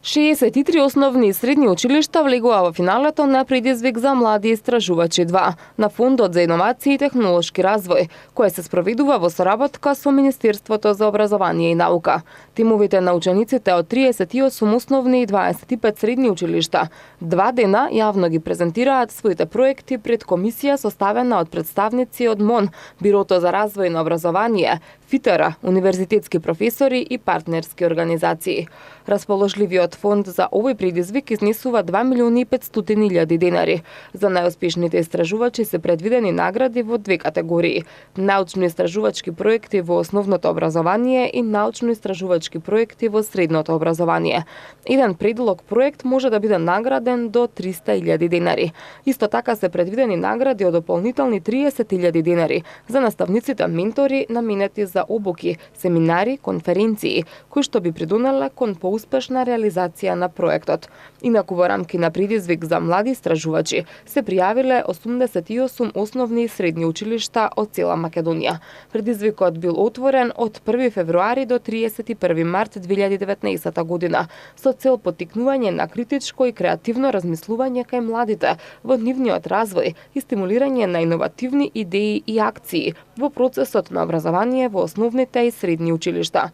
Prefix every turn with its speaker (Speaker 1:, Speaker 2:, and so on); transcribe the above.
Speaker 1: 63 основни и средни училишта влегува во финалето на предизвик за млади истражувачи 2 на Фондот за иновации и технолошки развој, кој се спроведува во соработка со Министерството за образование и наука. Тимовите на учениците од 38 основни и 25 средни училишта 2 дена јавно ги презентираат своите проекти пред комисија составена од представници од МОН, Бирото за развој на образование, ФИТР, универзитетски професори и партнерски организации. Расположливиот фонд за овој предизвик изнесува 2.500.000 денари. За најуспешните истражувачи се предвидени награди во 2 категории: научно-истражувачки проекти во основното образование и научно-истражувачки проекти во средното образование. Еден предлог проект може да биде награден до 300.000 денари. Исто така се предвидени награди од дополнителни 30.000 денари за наставниците ментори наменети за обуки, семинари, конференции, кои што би придонеле кон поуспешна реализација на проектот. Инаку во рамки на предизвик за млади истражувачи се пријавиле 88 основни и средни училишта од цела Македонија. Предизвикот бил отворен од 1 февруари до 31 март 2019 година со цел поттикнување на критичко и креативно размислување кај младите во нивниот развој и стимулирање на иновативни идеи и акции во процесот на образование во основните и средни училишта.